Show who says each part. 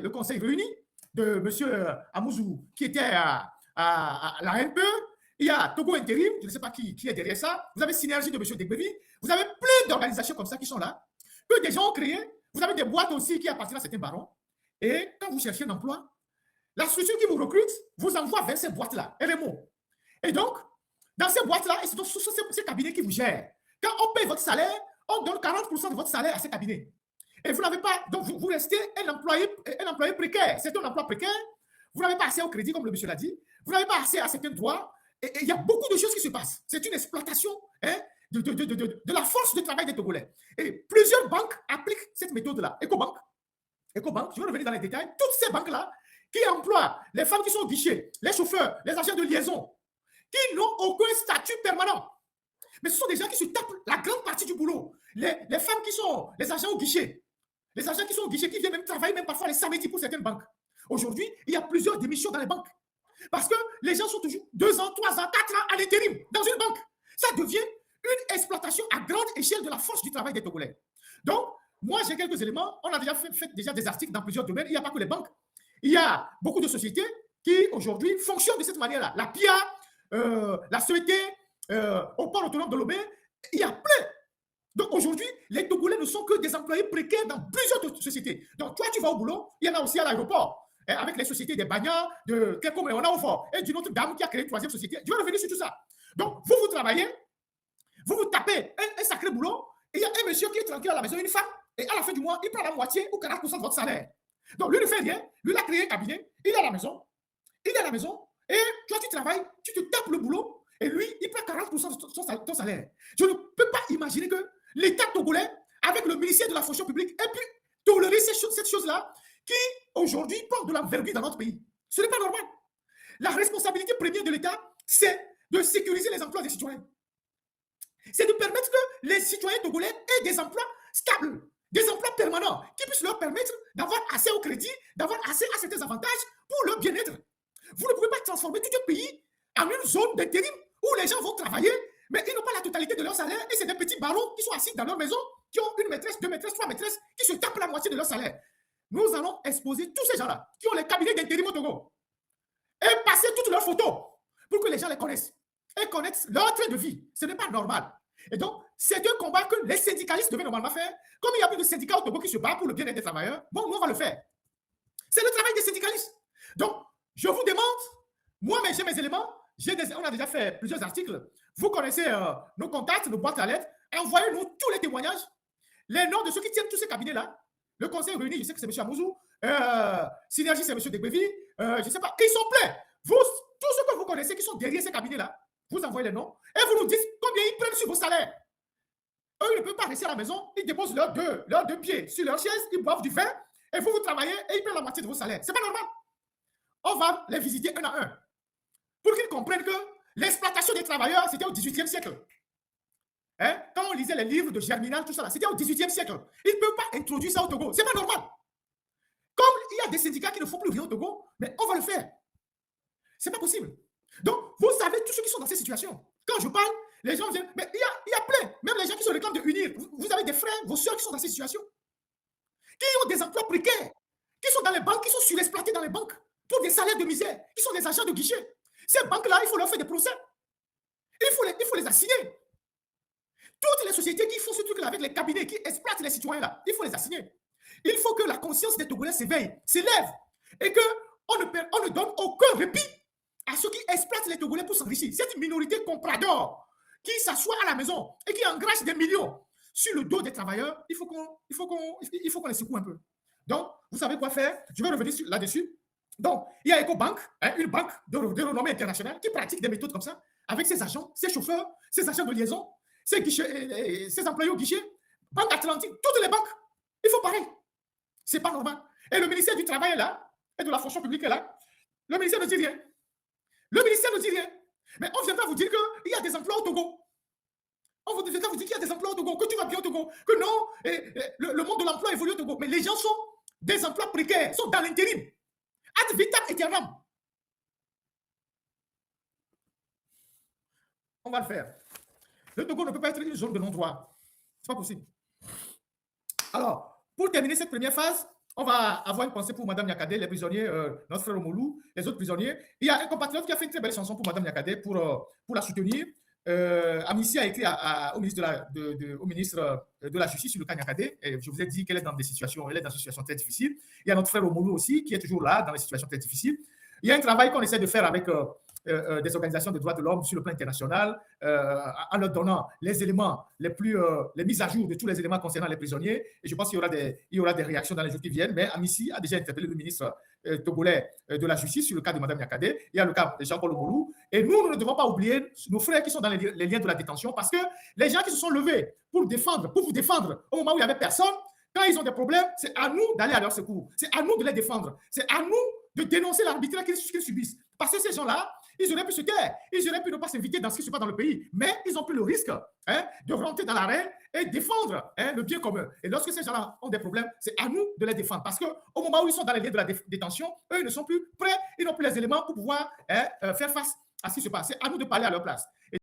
Speaker 1: le conseil réuni de M. Amouzou, qui était à la NPE. Il y a Togo Intérim, je ne sais pas qui est derrière ça. Vous avez Synergie de M. Degbevi. Vous avez plein d'organisations comme ça qui sont là, que des gens ont créées. Vous avez des boîtes aussi qui appartiennent à certains barons. Et quand vous cherchez un emploi, la structure qui vous recrute vous envoie vers ces boîtes-là, RMO. Et donc, dans ces boîtes-là, et c'est donc ces cabinets qui vous gèrent. Quand on paye votre salaire, on donne 40% de votre salaire à ces cabinets. Et vous n'avez pas, donc vous restez un employé précaire. C'est un emploi précaire. Vous n'avez pas accès au crédit, comme le monsieur l'a dit. Vous n'avez pas accès à certains droits. Et il y a beaucoup de choses qui se passent. C'est une exploitation de la force de travail des Togolais. Et plusieurs banques appliquent cette méthode-là. Ecobank, je vais revenir dans les détails. Toutes ces banques-là qui emploient les femmes qui sont au guichet, les chauffeurs, les agents de liaison, qui n'ont aucun statut permanent. Mais ce sont des gens qui se tapent la grande partie du boulot. Les femmes qui sont les agents au guichet, les agents qui sont au guichet, qui viennent même travailler, même parfois les samedis pour certaines banques. Aujourd'hui, il y a plusieurs démissions dans les banques. Parce que les gens sont toujours 2 ans, 3 ans, 4 ans à l'intérim dans une banque. Ça devient une exploitation à grande échelle de la force du travail des Togolais. Donc, moi, j'ai quelques éléments. On a déjà fait des articles dans plusieurs domaines. Il n'y a pas que les banques. Il y a beaucoup de sociétés qui, aujourd'hui, fonctionnent de cette manière-là. La PIA, la CET, au port autonome de Lomé, il y a plein. Donc, aujourd'hui, les Togolais ne sont que des employés précaires dans plusieurs sociétés. Donc, toi, tu vas au boulot, il y en a aussi à l'aéroport. Avec les sociétés des bagnards, de Kekom et on a au fort, et d'une autre dame qui a créé une 3e société. Je vais revenir sur tout ça. Donc, vous travaillez, vous tapez un sacré boulot, et il y a un monsieur qui est tranquille à la maison, une femme, et à la fin du mois, il prend la moitié ou 40% de votre salaire. Donc, lui ne fait rien, lui, il a créé un cabinet, il est à la maison, et toi, tu travailles, tu te tapes le boulot, et lui, il prend 40% de ton salaire. Je ne peux pas imaginer que l'État togolais, avec le ministère de la fonction publique, ait pu tolérer cette chose-là, qui aujourd'hui porte de l'envergure dans notre pays. Ce n'est pas normal. La responsabilité première de l'État, c'est de sécuriser les emplois des citoyens. C'est de permettre que les citoyens togolais aient des emplois stables, des emplois permanents, qui puissent leur permettre d'avoir accès au crédit, d'avoir accès à certains avantages pour leur bien-être. Vous ne pouvez pas transformer tout un pays en une zone d'intérim où les gens vont travailler, mais ils n'ont pas la totalité de leur salaire, et c'est des petits barons qui sont assis dans leur maison, qui ont une maîtresse, 2 maîtresses, 3 maîtresses, qui se tapent la moitié de leur salaire. Nous allons exposer tous ces gens-là qui ont les cabinets d'intérim au Togo et passer toutes leurs photos pour que les gens les connaissent et connaissent leur train de vie. Ce n'est pas normal. Et donc, c'est un combat que les syndicalistes devaient normalement faire. Comme il y a plus de syndicats au Togo qui se battent pour le bien-être des travailleurs, bon, nous, on va le faire. C'est le travail des syndicalistes. Donc, je vous demande, moi, j'ai mes éléments, on a déjà fait plusieurs articles. Vous connaissez nos contacts, nos boîtes à lettres. Envoyez-nous tous les témoignages, les noms de ceux qui tiennent tous ces cabinets-là. Le conseil réuni, je sais que c'est M. Amouzou. Synergie, c'est M. Degbevi. Je ne sais pas. Ils sont pleins. Vous, tous ceux que vous connaissez qui sont derrière ces cabinets-là, vous envoyez les noms et vous nous dites combien ils prennent sur vos salaires. Eux, ils ne peuvent pas rester à la maison. Ils déposent leurs deux pieds sur leur chaise, ils boivent du vin et vous travaillez et ils prennent la moitié de vos salaires. Ce n'est pas normal. On va les visiter un à un pour qu'ils comprennent que l'exploitation des travailleurs, c'était au XVIIIe siècle. Quand on lisait les livres de Germinal, tout ça, c'était au XVIIIe siècle. Ils ne peuvent pas introduire ça au Togo. Ce n'est pas normal. Comme il y a des syndicats qui ne font plus rien au Togo, mais on va le faire. Ce n'est pas possible. Donc, vous savez tous ceux qui sont dans ces situations. Quand je parle, les gens viennent, mais il y a plein. Même les gens qui se réclament de unir. Vous avez des frères, vos soeurs qui sont dans ces situations. Qui ont des emplois précaires. Qui sont dans les banques, qui sont surexploités dans les banques. Pour des salaires de misère. Qui sont des agents de guichet. Ces banques-là, il faut leur faire des procès. Il faut les assigner. Toutes les sociétés qui font ce truc-là avec les cabinets qui exploitent les citoyens-là, il faut les assigner. Il faut que la conscience des Togolais s'éveille, s'élève, et qu'on ne donne aucun répit à ceux qui exploitent les Togolais pour s'enrichir. Cette minorité comprador qui s'assoit à la maison et qui engraisse des millions sur le dos des travailleurs, il faut qu'on les secoue un peu. Donc, vous savez quoi faire? Je vais revenir là-dessus. Donc, il y a Ecobank, une banque de renommée internationale qui pratique des méthodes comme ça, avec ses agents, ses chauffeurs, ses agents de liaison, ses employés au guichet, Banque Atlantique, toutes les banques, il faut pareil. C'est pas normal. Et le ministère du Travail est là, et de la fonction publique est là. Le ministère ne dit rien. Le ministère ne dit rien. Mais on viendra vous dire qu'il y a des emplois au Togo. On viendra vous dire qu'il y a des emplois au Togo, que tout va bien au Togo, que non, le monde de l'emploi évolue au Togo. Mais les gens sont des emplois précaires, sont dans l'intérim. Ad vitam aeternam. On va le faire. Le Togo ne peut pas être une zone de non-droit. Ce n'est pas possible. Alors, pour terminer cette première phase, On va avoir une pensée pour Madame Nyakadé, les prisonniers, notre frère Omolou, les autres prisonniers. Il y a un compatriote qui a fait une très belle chanson pour Madame Nyakadé pour la soutenir. Amici a écrit au ministre, au ministre de la Justice sur le cas Nyakadé. Et je vous ai dit qu'elle est dans des situations, elle est dans une situation très difficile. Il y a notre frère Omolou aussi qui est toujours là dans des situations très difficiles. Il y a un travail qu'on essaie de faire avec des organisations de droits de l'homme sur le plan international, en leur donnant les éléments les mises à jour de tous les éléments concernant les prisonniers. Et je pense qu'il y aura des réactions dans les jours qui viennent. Mais Amici a déjà interpellé le ministre togolais de la Justice sur le cas de Mme Nyakadé. Il y a le cas de Jean-Paul Omolou. Et nous ne devons pas oublier nos frères qui sont dans les liens de la détention, parce que les gens qui se sont levés pour vous défendre au moment où il n'y avait personne, quand ils ont des problèmes, c'est à nous d'aller à leur secours. C'est à nous de les défendre. C'est à nous de dénoncer l'arbitraire qu'ils subissent. Parce que ces gens-là, ils auraient pu se taire, ils auraient pu ne pas s'inviter dans ce qui se passe dans le pays, mais ils ont pris le risque de rentrer dans l'arène et défendre le bien commun. Et lorsque ces gens-là ont des problèmes, c'est à nous de les défendre, parce qu'au moment où ils sont dans les liens de la détention, eux, ils ne sont plus prêts, ils n'ont plus les éléments pour pouvoir faire face à ce qui se passe. C'est à nous de parler à leur place.